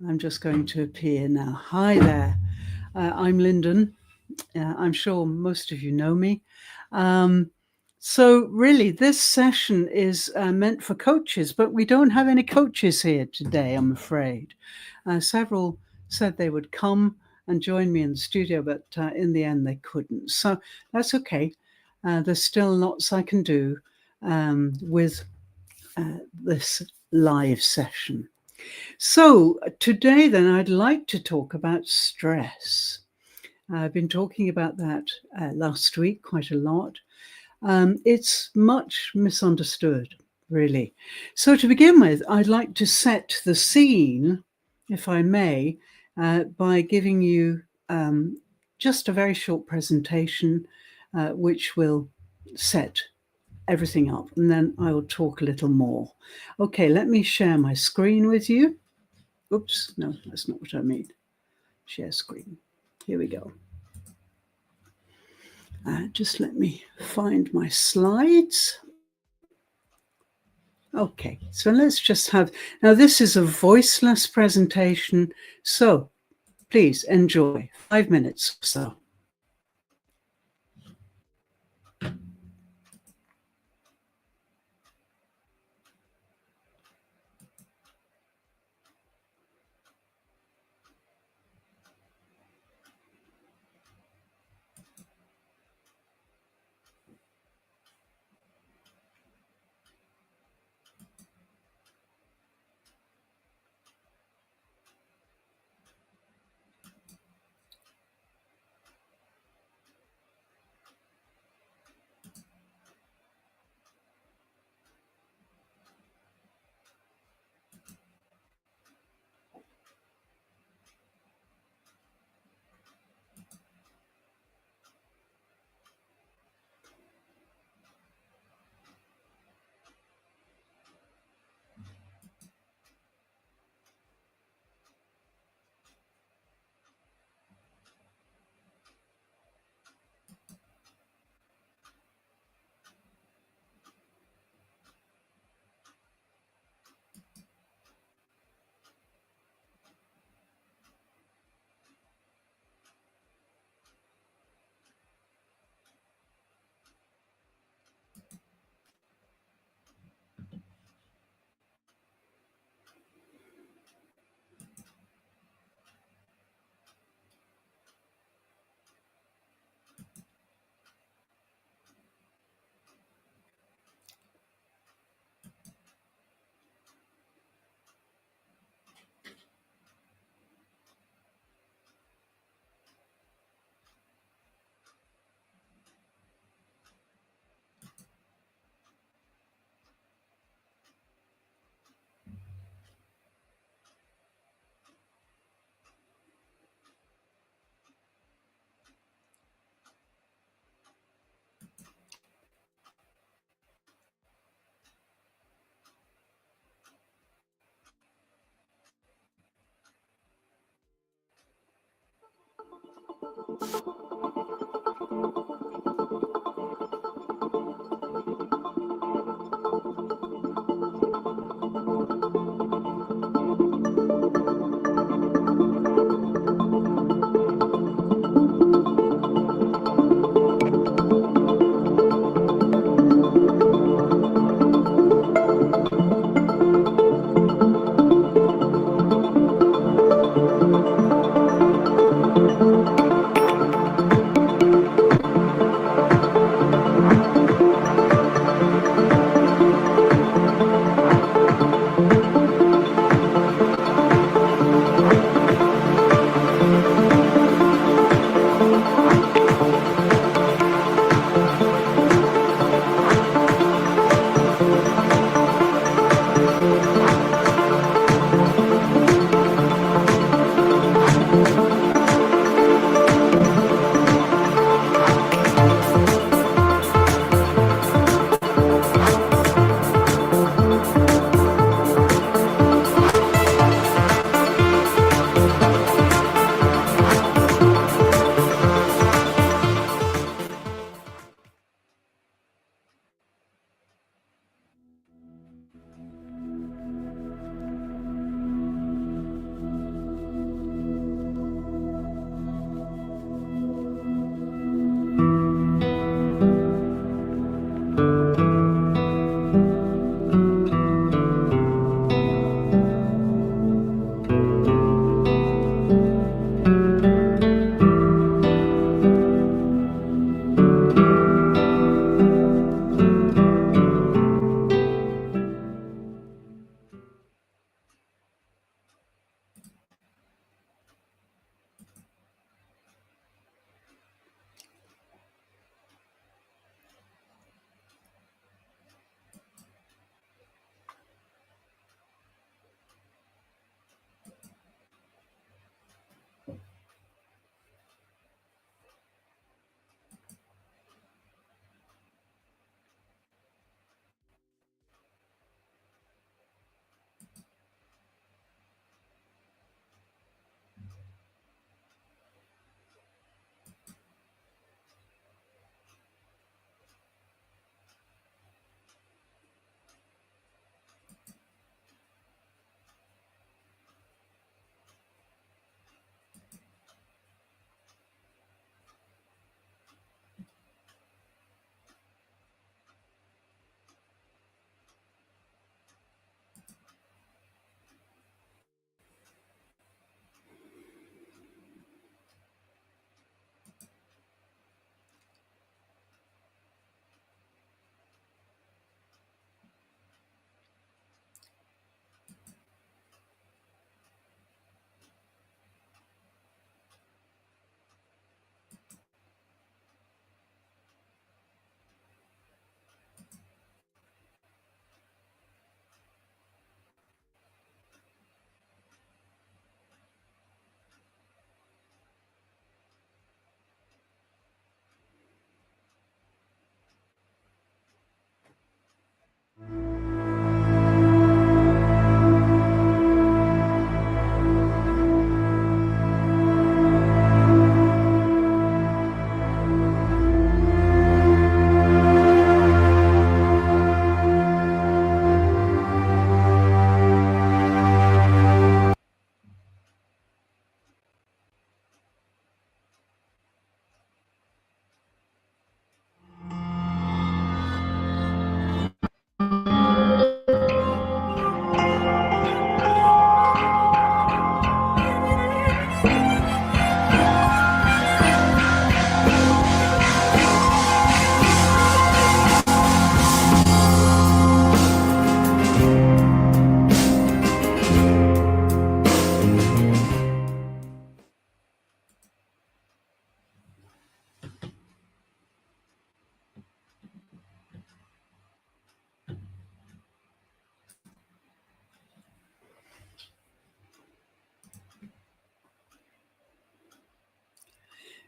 I'm just going to appear now. Hi there. I'm Linden. I'm sure most of you know me. So really, this session is meant for coaches, but we don't have any coaches here today, I'm afraid. Several said they would come and join me in the studio, but in the end they couldn't. So that's okay. There's still lots I can do with this live session. So today then I'd like to talk about stress. I've been talking about that last week quite a lot. It's much misunderstood, really. So to begin with, I'd like to set the scene, if I may, by giving you just a very short presentation which will set everything up, and then I will talk a little more. Okay, let me share my screen with you. Oops, no, that's not what I mean. Share screen. Here we go. Just let me find my slides. Okay, so let's just have, now this is a voiceless presentation, so please enjoy 5 minutes or so.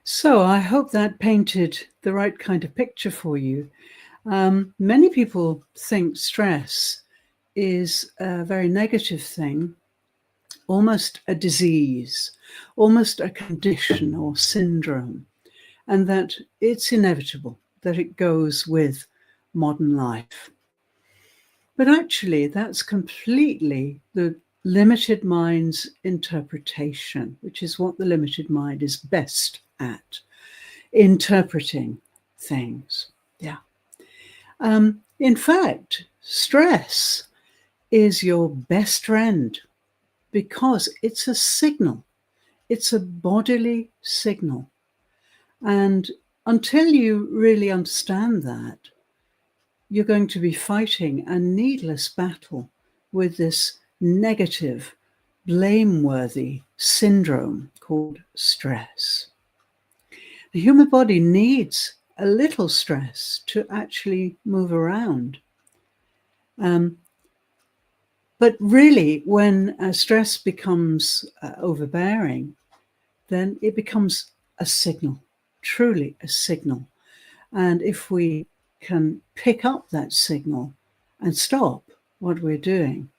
So I hope that painted the right kind of picture for you. Many people think stress is a very negative thing, almost a disease, almost a condition or syndrome, and that it's inevitable, that it goes with modern life. But actually, that's completely the limited mind's interpretation, which is what the limited mind is best at, interpreting things. Yeah. In fact, stress is your best friend because it's a signal. It's a bodily signal. And until you really understand that, you're going to be fighting a needless battle with this negative, blameworthy syndrome called stress. The human body needs a little stress to actually move around. But really, when stress becomes overbearing, then it becomes a signal, truly a signal. And if we can pick up that signal and stop what we're doing,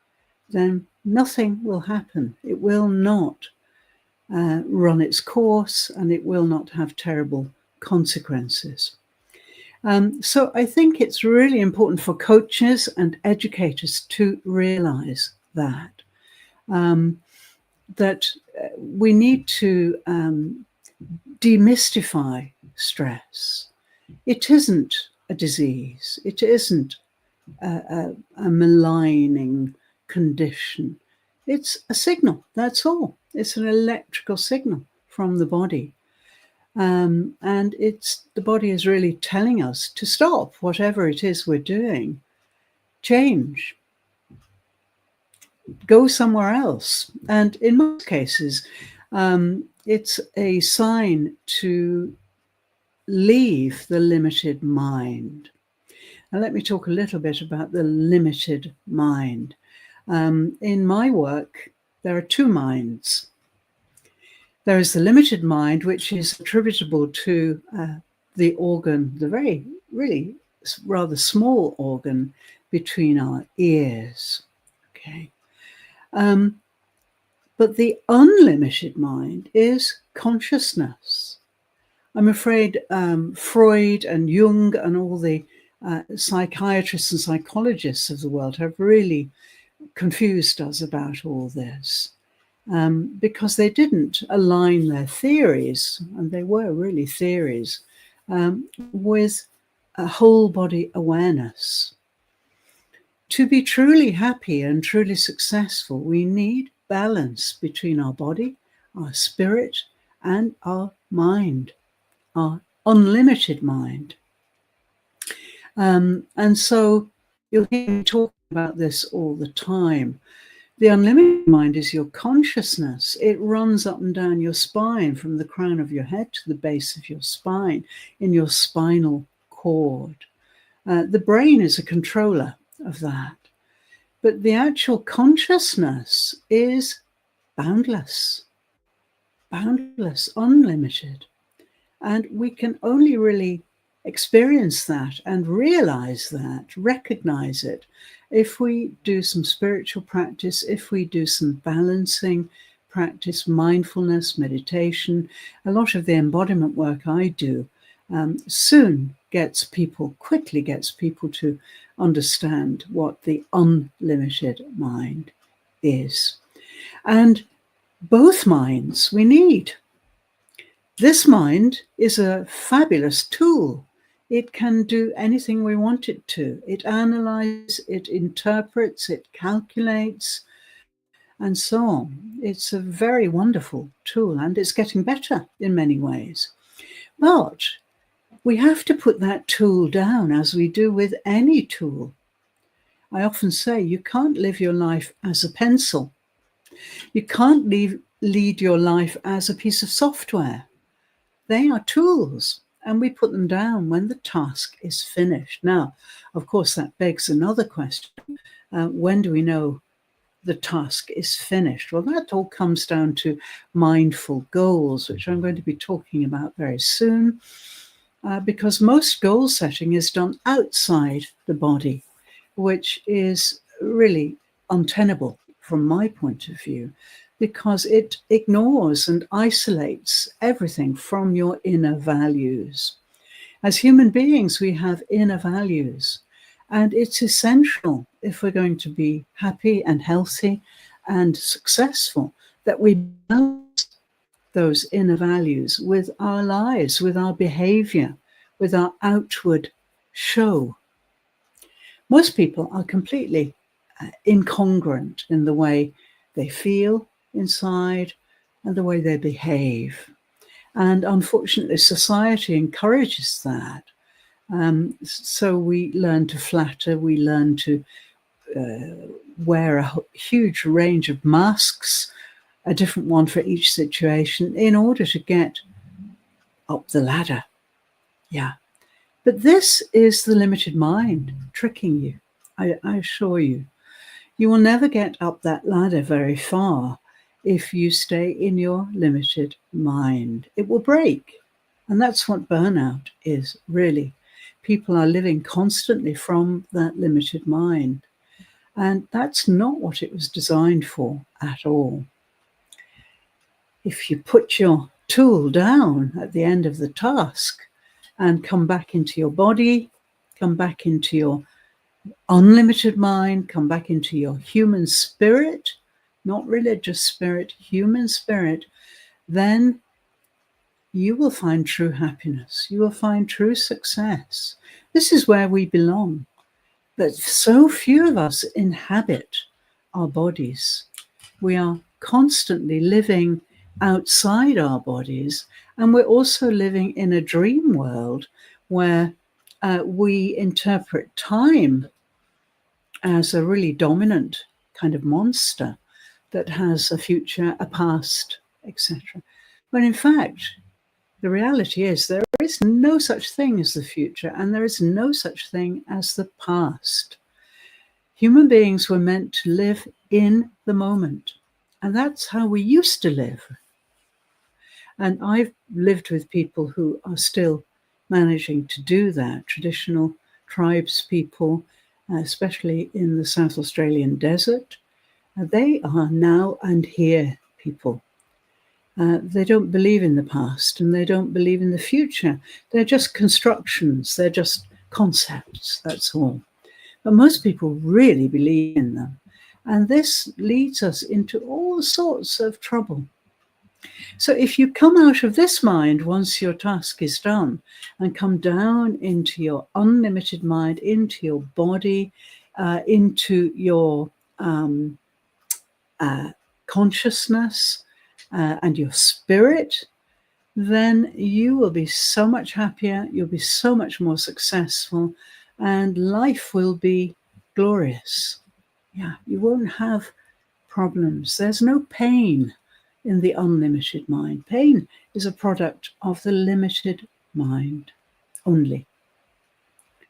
then nothing will happen. It will not run its course, and it will not have terrible consequences. So I think it's really important for coaches and educators to realize that, that we need to demystify stress. It isn't a disease. It isn't a maligning condition. It's a signal, that's all. It's an electrical signal from the body. And the body is really telling us to stop whatever it is we're doing, change, go somewhere else. And in most cases, it's a sign to leave the limited mind. Now, let me talk a little bit about the limited mind. In my work, there are two minds. There is the limited mind, which is attributable to the organ, the very, really rather small organ between our ears. Okay. But the unlimited mind is consciousness. I'm afraid Freud and Jung and all the psychiatrists and psychologists of the world have really confused us about all this. Because they didn't align their theories, and they were really theories, with a whole body awareness. To be truly happy and truly successful, we need balance between our body, our spirit, and our mind, our unlimited mind. And so you'll hear me talking about this all the time. The unlimited mind is your consciousness. It runs up and down your spine, from the crown of your head to the base of your spine, in your spinal cord. The brain is a controller of that. But the actual consciousness is boundless, unlimited. And we can only really experience that and realize that, recognize it, if we do some spiritual practice, if we do some balancing practice, mindfulness, meditation. A lot of the embodiment work I do quickly gets people to understand what the unlimited mind is. And both minds we need. This mind is a fabulous tool. It can do anything we want it to. It analyzes, it interprets, it calculates, and so on. It's a very wonderful tool, and it's getting better in many ways. But we have to put that tool down, as we do with any tool. I often say you can't live your life as a pencil. You can't lead your life as a piece of software. They are tools, and we put them down when the task is finished. Now, of course, that begs another question. When do we know the task is finished? Well, that all comes down to mindful goals, which I'm going to be talking about very soon, because most goal setting is done outside the body, which is really untenable from my point of view, because it ignores and isolates everything from your inner values. As human beings, we have inner values, and it's essential, if we're going to be happy and healthy and successful, that we balance those inner values with our lives, with our behavior, with our outward show. Most people are completely incongruent in the way they feel inside and the way they behave. And unfortunately, society encourages that. So we learn to flatter, we learn to wear a huge range of masks, a different one for each situation, in order to get up the ladder. Yeah. But this is the limited mind tricking you, I assure you. You will never get up that ladder very far if you stay in your limited mind. It will break. And that's what burnout is, really. People are living constantly from that limited mind. And that's not what it was designed for at all. If you put your tool down at the end of the task and come back into your body, come back into your unlimited mind, come back into your human spirit, not religious spirit, human spirit, then you will find true happiness. You will find true success. This is where we belong. But so few of us inhabit our bodies. We are constantly living outside our bodies, and we're also living in a dream world where we interpret time as a really dominant kind of monster that has a future, a past, etc. But in fact, the reality is there is no such thing as the future, and there is no such thing as the past. Human beings were meant to live in the moment, and that's how we used to live. And I've lived with people who are still managing to do that, traditional tribes people, especially in the South Australian desert. They are now and here people. They don't believe in the past and they don't believe in the future. They're just constructions. They're just concepts. That's all. But most people really believe in them. And this leads us into all sorts of trouble. So if you come out of this mind once your task is done and come down into your unlimited mind, into your body, into your consciousness and your spirit, then you will be so much happier, you'll be so much more successful, and life will be glorious. Yeah, you won't have problems. There's no pain in the unlimited mind. Pain is a product of the limited mind only.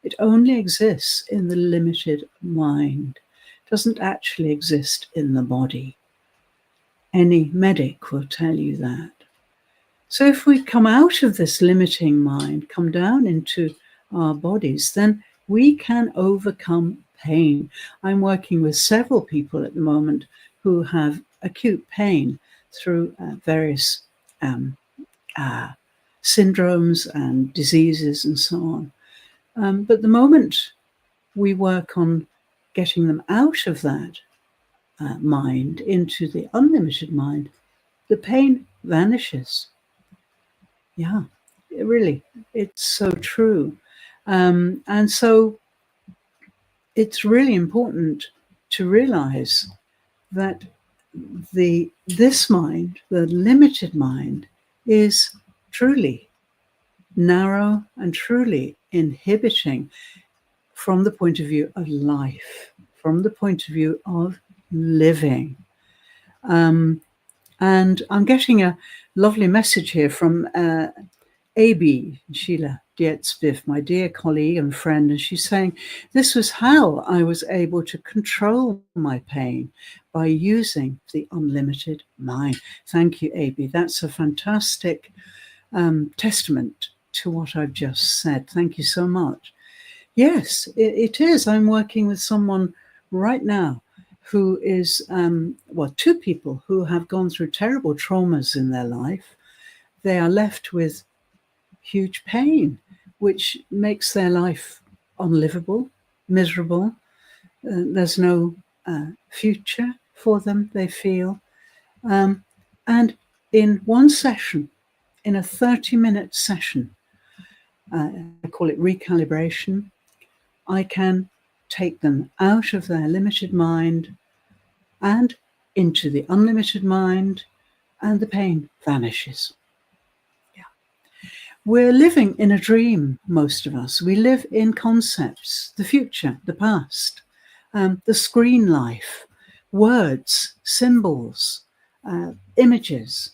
It only exists in the limited mind. It doesn't actually exist in the body. Any medic will tell you that. So if we come out of this limiting mind, come down into our bodies, then we can overcome pain. I'm working with several people at the moment who have acute pain through various syndromes and diseases and so on. But the moment we work on getting them out of that mind into the unlimited mind, the pain vanishes. Yeah, really, it's so true. And so it's really important to realize that this mind, the limited mind, is truly narrow and truly inhibiting from the point of view of life, from the point of view of living. And I'm getting a lovely message here from AB, Sheila. Dietzbiff, my dear colleague and friend, and she's saying, this was how I was able to control my pain, by using the unlimited mind. Thank you, AB. That's a fantastic testament to what I've just said. Thank you so much. Yes, it is. I'm working with someone right now who is, two people who have gone through terrible traumas in their life. They are left with huge pain, which makes their life unlivable, miserable. There's no future for them, they feel. And in one session, in a 30-minute session, I call it recalibration, I can take them out of their limited mind and into the unlimited mind, and the pain vanishes. Yeah. We're living in a dream, most of us. We live in concepts, the future, the past, the screen life, words, symbols, images.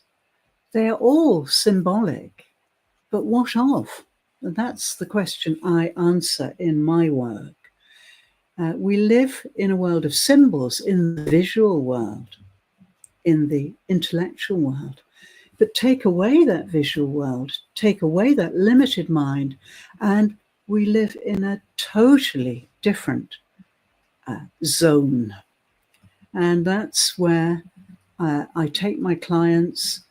They are all symbolic, but what of? And that's the question I answer in my work. We live in a world of symbols, in the visual world, in the intellectual world. But take away that visual world, take away that limited mind, and we live in a totally different zone. And that's where I take my clients,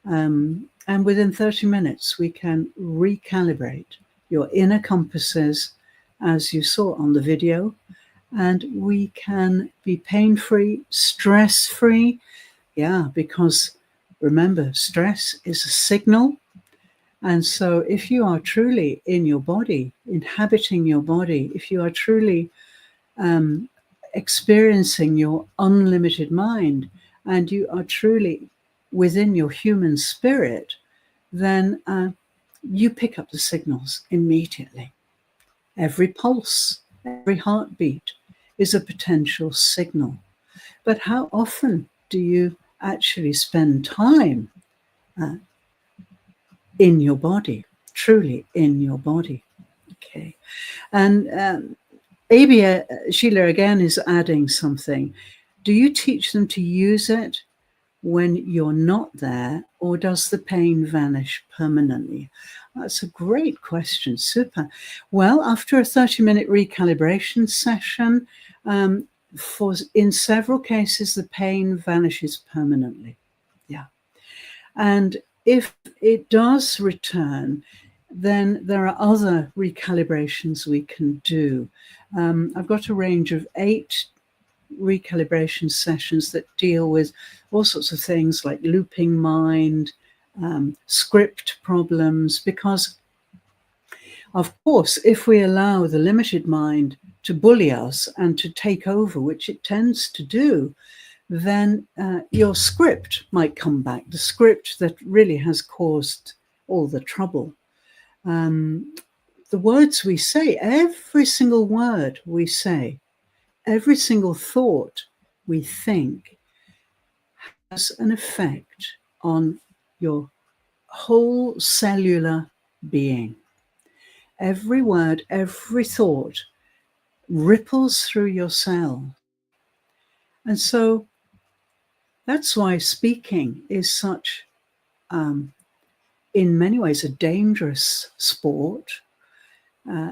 and within 30 minutes, we can recalibrate your inner compasses, as you saw on the video, and we can be pain-free, stress-free. Yeah, because remember, stress is a signal. And so if you are truly in your body, inhabiting your body, if you are truly experiencing your unlimited mind, and you are truly within your human spirit, then you pick up the signals immediately. Every pulse, every heartbeat is a potential signal. But how often do you actually spend time in your body, truly in your body? Okay. And AB Sheila again is adding something. Do you teach them to use it when you're not there, or does the pain vanish permanently? That's a great question. Super. Well, after a 30-minute recalibration session, in several cases, the pain vanishes permanently. Yeah. And if it does return, then there are other recalibrations we can do. I've got a range of 8 recalibration sessions that deal with all sorts of things like looping mind, script problems, because of course, if we allow the limited mind to bully us and to take over, which it tends to do, then your script might come back, the script that really has caused all the trouble. The words we say, every single word we say, every single thought we think has an effect on your whole cellular being. Every word, every thought ripples through your cell. And so that's why speaking is such, in many ways, a dangerous sport.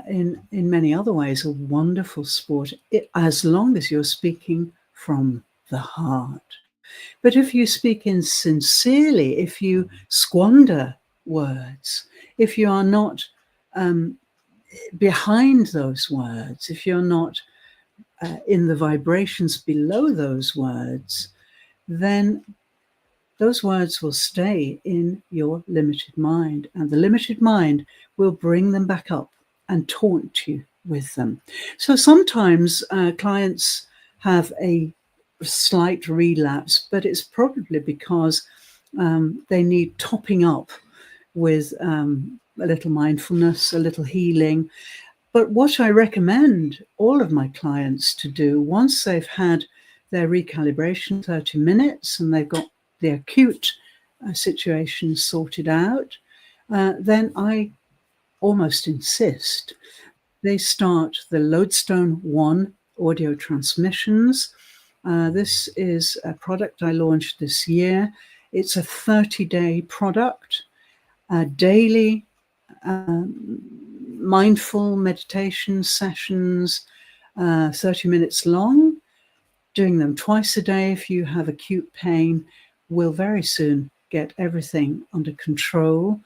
In many other ways, a wonderful sport, as long as you're speaking from the heart. But if you speak insincerely, if you squander words, if you are not behind those words, if you're not in the vibrations below those words, then those words will stay in your limited mind, and the limited mind will bring them back up and taunt you with them. So sometimes clients have a slight relapse, but it's probably because they need topping up with a little mindfulness, a little healing. But what I recommend all of my clients to do, once they've had their recalibration 30 minutes and they've got the acute situation sorted out, then I almost insist. They start the Lodestone 1 audio transmissions. This is a product I launched this year. It's a 30-day product, daily mindful meditation sessions, 30 minutes long. Doing them twice a day if you have acute pain will very soon get everything under control.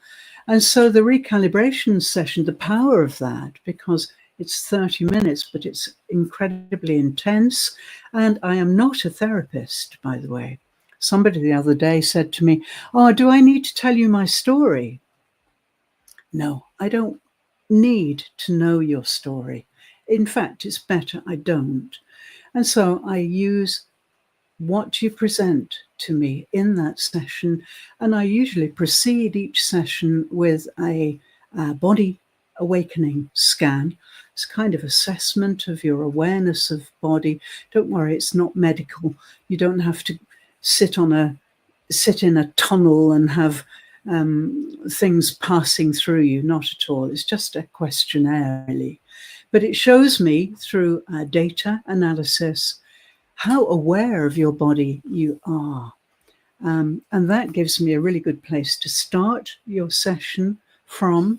And so the recalibration session, the power of that, because it's 30 minutes, but it's incredibly intense. And I am not a therapist, by the way. Somebody the other day said to me, "Oh, do I need to tell you my story?" No, I don't need to know your story. In fact, it's better I don't. And so I use what you present to me in that session. And I usually precede each session with a body awakening scan. It's kind of assessment of your awareness of body. Don't worry, it's not medical. You don't have to sit in a tunnel and have things passing through you. Not at all. It's just a questionnaire, really. But it shows me through data analysis how aware of your body you are. And that gives me a really good place to start your session from.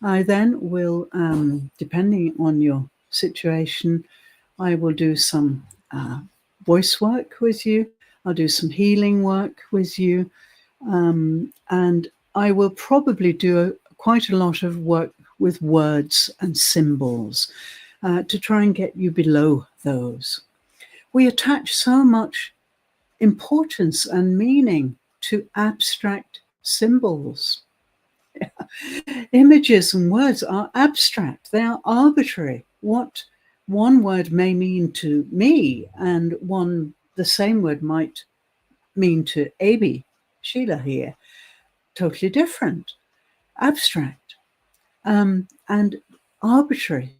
I then will, depending on your situation, I will do some voice work with you. I'll do some healing work with you. And I will probably do quite a lot of work with words and symbols to try and get you below those. We attach so much importance and meaning to abstract symbols. Images and words are abstract. They are arbitrary. What one word may mean to me and the same word might mean to Abby, Sheila here, totally different, abstract, and arbitrary.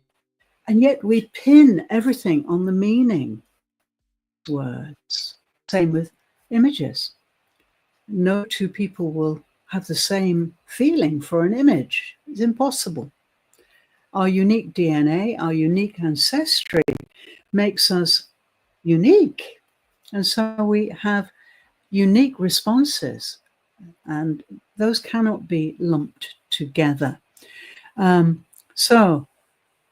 And yet we pin everything on the meaning of words. Same with images. No two people will have the same feeling for an image. It's impossible. Our unique DNA, our unique ancestry makes us unique. And so we have unique responses, and those cannot be lumped together. So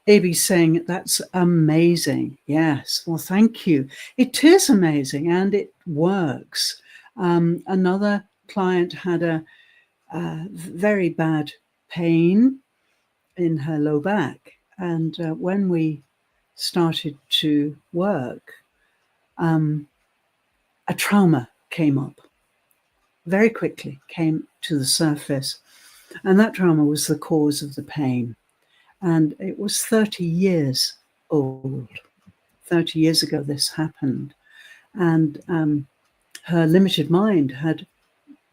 Abby's saying that's amazing. Yes, well, thank you. It is amazing and it works. Another client had a very bad pain in her low back, and when we started to work, a trauma came up very quickly, came to the surface, and that trauma was the cause of the pain. And it was 30 years old. 30 years ago this happened, and her limited mind had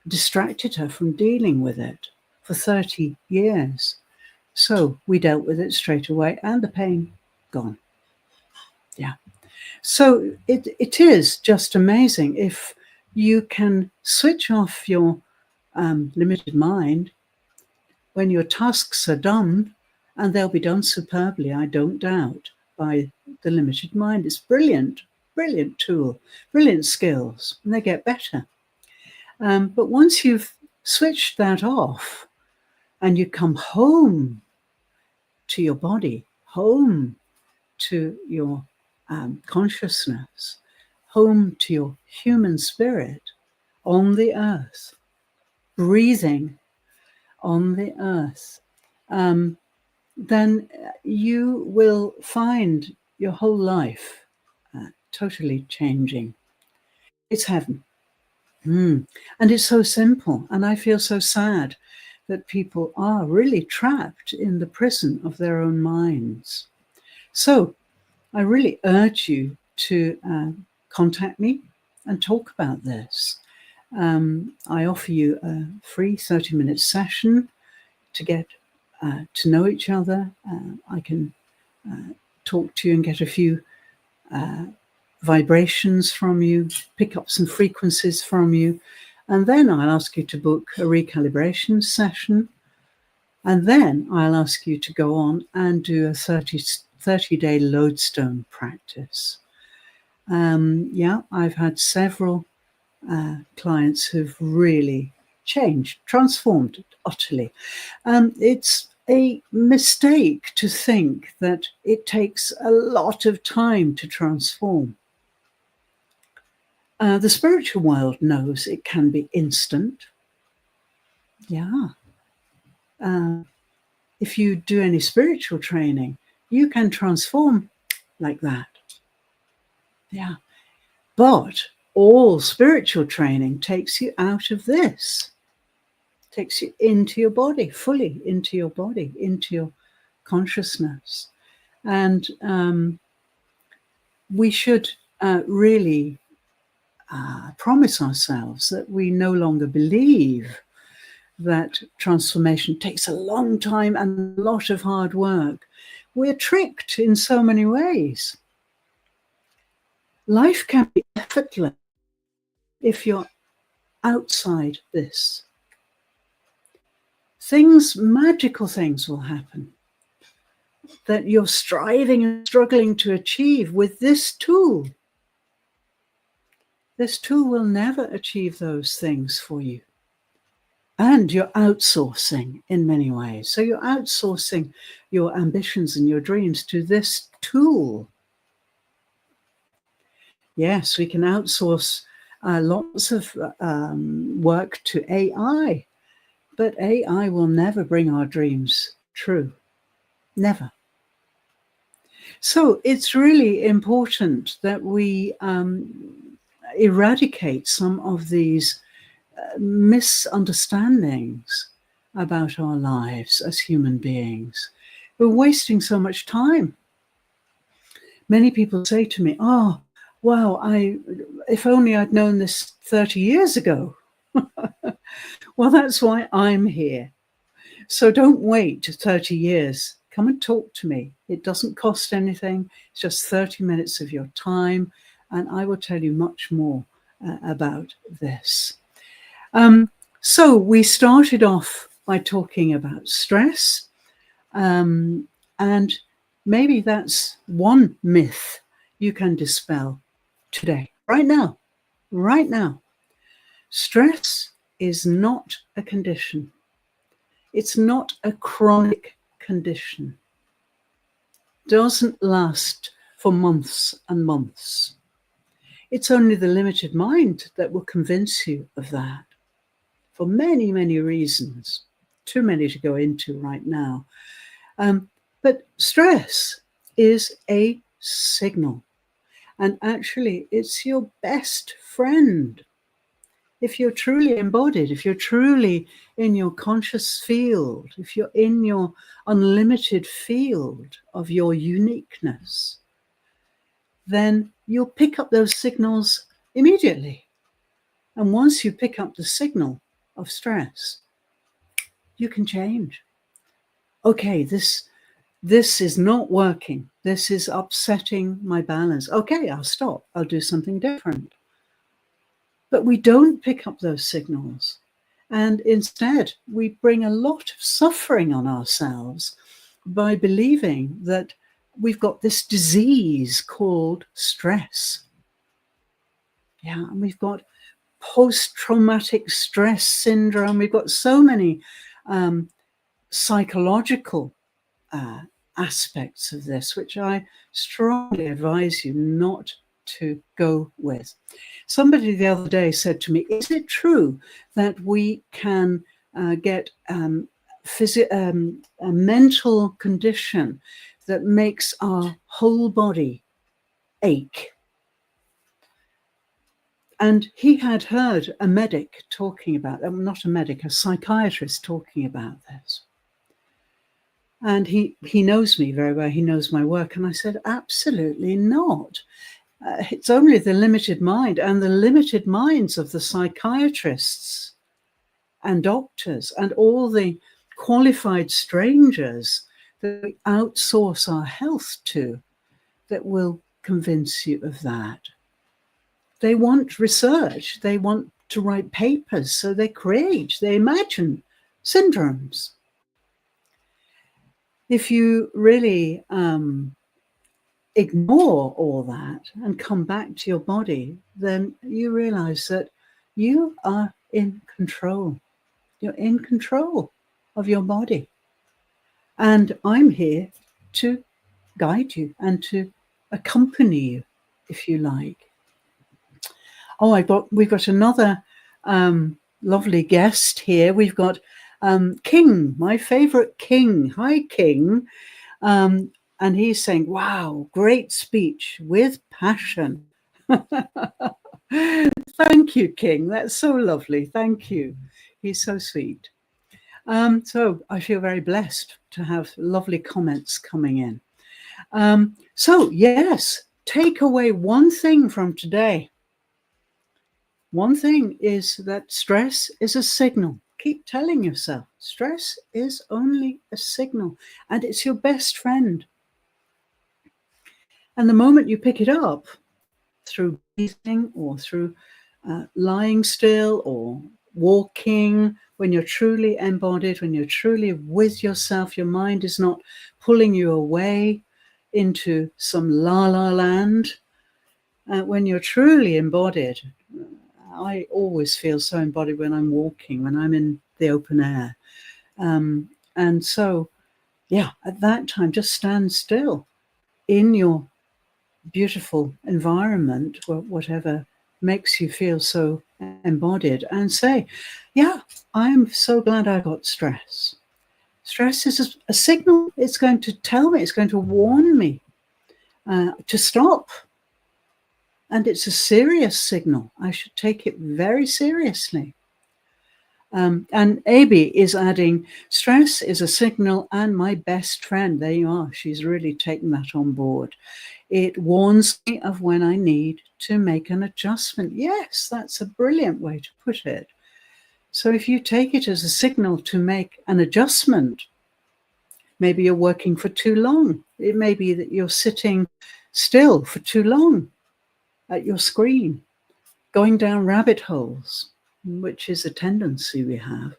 distracted her from dealing with it for 30 years. So we dealt with it straight away, and the pain gone. Yeah. So it is just amazing if you can switch off your limited mind when your tasks are done, and they'll be done superbly, I don't doubt, by the limited mind. It's brilliant, brilliant tool, brilliant skills, and they get better. But once you've switched that off and you come home to your body, home to your consciousness, home to your human spirit on the earth, breathing on the earth, then you will find your whole life totally changing. It's heaven. And it's so simple. And I feel so sad that people are really trapped in the prison of their own minds. So I really urge you to contact me and talk about this. I offer you a free 30-minute session to get to know each other. I can talk to you and get a few vibrations from you, pick up some frequencies from you, and then I'll ask you to book a recalibration session And then I'll ask you to go on and do a 30-day Lodestone practice. Yeah, I've had several clients who've really changed, transformed utterly. It's a mistake to think that it takes a lot of time to transform. The spiritual world knows it can be instant. Yeah. If you do any spiritual training, you can transform like that. Yeah. But all spiritual training takes you out of this, takes you into your body, fully into your body, into your consciousness. And we should really promise ourselves that we no longer believe that transformation takes a long time and a lot of hard work. We're tricked in so many ways. Life can be effortless if you're outside this. Magical things will happen that you're striving and struggling to achieve with this tool. This tool will never achieve those things for you. And you're outsourcing in many ways. So you're outsourcing your ambitions and your dreams to this tool. Yes, we can outsource lots of work to AI, but AI will never bring our dreams true. Never. So it's really important that we eradicate some of these misunderstandings about our lives as human beings. We're wasting so much time. Many people say to me, oh, wow, if only I'd known this 30 years ago. Well, that's why I'm here. So don't wait 30 years. Come and talk to me. It doesn't cost anything. It's just 30 minutes of your time, and I will tell you much more about this. So we started off by talking about stress, and maybe that's one myth you can dispel today, right now. Stress is not a condition. It's not a chronic condition. Doesn't last for months and months. It's only the limited mind that will convince you of that, for many, many reasons, too many to go into right now. But stress is a signal, and actually it's your best friend. If you're truly embodied, if you're truly in your conscious field, if you're in your unlimited field of your uniqueness, then you'll pick up those signals immediately. And once you pick up the signal of stress, you can change. Okay, this is not working. This is upsetting my balance. Okay, I'll stop. I'll do something different. But we don't pick up those signals. And instead, we bring a lot of suffering on ourselves by believing that we've got this disease called stress. Yeah, and we've got post-traumatic stress syndrome. We've got so many psychological aspects of this, which I strongly advise you not to go with. Somebody the other day said to me, is it true that we can get a mental condition that makes our whole body ache? And he had heard a medic talking about, not a medic, a psychiatrist talking about this. And he knows me very well. He knows my work. And I said, absolutely not. It's only the limited mind and the limited minds of the psychiatrists and doctors and all the qualified strangers that we outsource our health to that will convince you of that. They want research. They want to write papers. So they imagine syndromes. if you really ignore all that and come back to your body, then you realize that you are in control. You're in control of your body. And I'm here to guide you and to accompany you, if you like. Oh, we've got another lovely guest here. We've got King, my favorite King. Hi, King. And he's saying, wow, great speech with passion. Thank you, King. That's so lovely. Thank you. He's so sweet. So I feel very blessed to have lovely comments coming in. So yes, take away one thing from today. One thing is that stress is a signal. Keep telling yourself, stress is only a signal, and it's your best friend. And the moment you pick it up through breathing or through lying still or walking, when you're truly embodied, when you're truly with yourself, your mind is not pulling you away into some la-la land. When you're truly embodied, I always feel so embodied when I'm walking, when I'm in the open air. And so, yeah, at that time, just stand still in your beautiful environment, whatever makes you feel so embodied, and say, yeah, I'm so glad I got stress. Stress is a signal. It's going to tell me, it's going to warn me to stop. And it's a serious signal. I should take it very seriously. And Abby is adding, stress is a signal and my best friend. There you are. She's really taken that on board. It warns me of when I need to make an adjustment. Yes, that's a brilliant way to put it. So if you take it as a signal to make an adjustment, maybe you're working for too long. It may be that you're sitting still for too long at your screen, going down rabbit holes, which is a tendency we have.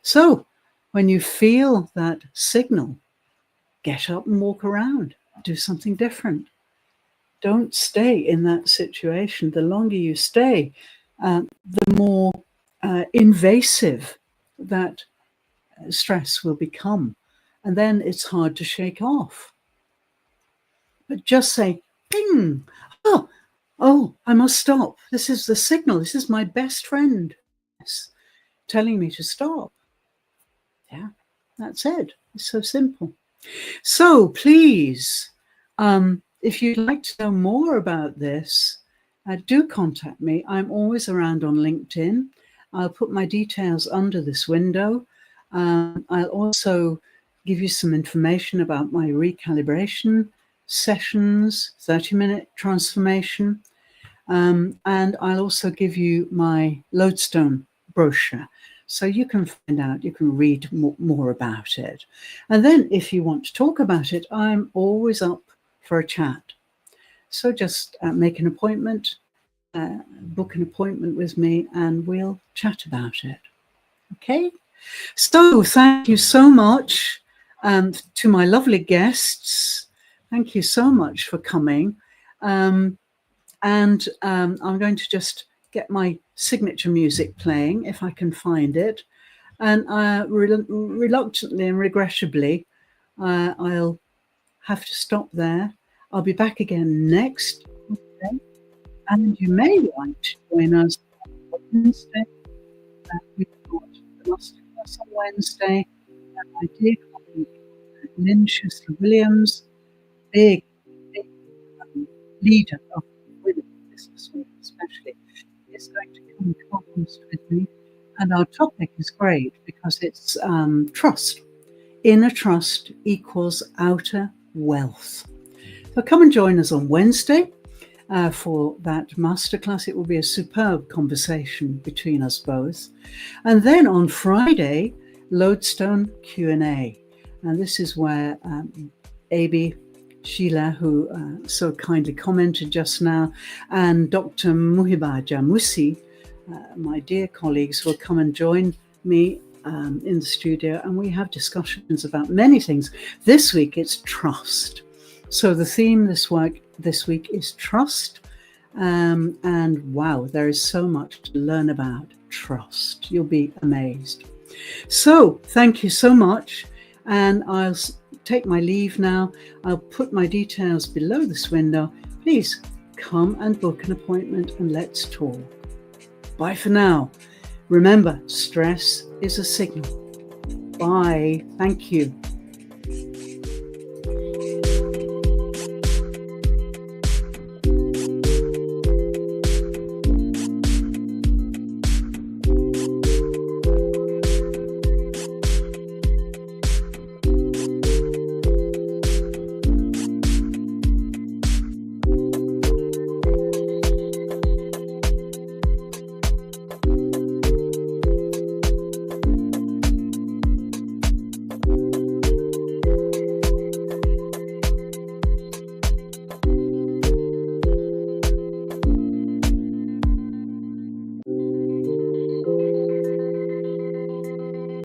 So when you feel that signal, get up and walk around, do something different. Don't stay in that situation. The longer you stay, the more invasive that stress will become. And then it's hard to shake off. But just say, ping, oh, I must stop. This is the signal. This is my best friend telling me to stop. Yeah, that's it. It's so simple. So please, if you'd like to know more about this, do contact me. I'm always around on LinkedIn. I'll put my details under this window. I'll also give you some information about my recalibration sessions, 30-minute transformation. And I'll also give you my Lodestone brochure. So you can find out, you can read more about it. And then if you want to talk about it, I'm always up for a chat. So just make an appointment, book an appointment with me, and we'll chat about it. Okay? So thank you so much to my lovely guests. Thank you so much for coming. And I'm going to just get my signature music playing, if I can find it. And reluctantly and regrettably, I'll have to stop there. I'll be back again next Wednesday. And you may like to join us on Wednesday. We've got the masterclass on Wednesday. And my dear colleague, Lynn Schuster-Williams, big leader of women business women especially, is going to come co-host with me. And our topic is great because it's trust. Inner trust equals outer wealth. So come and join us on Wednesday for that masterclass. It will be a superb conversation between us both. And then on Friday, Lodestone Q&A. And this is where Abi Sheila, who so kindly commented just now, and Dr. Muhiba Jamusi, my dear colleagues, will come and join me in the studio, and we have discussions about many things. This week it's trust. So the theme this week is trust. And wow, there is so much to learn about trust. You'll be amazed. So thank you so much. And I'll take my leave now. I'll put my details below this window. Please come and book an appointment and let's talk. Bye for now. Remember, stress is a signal. Bye. Thank you.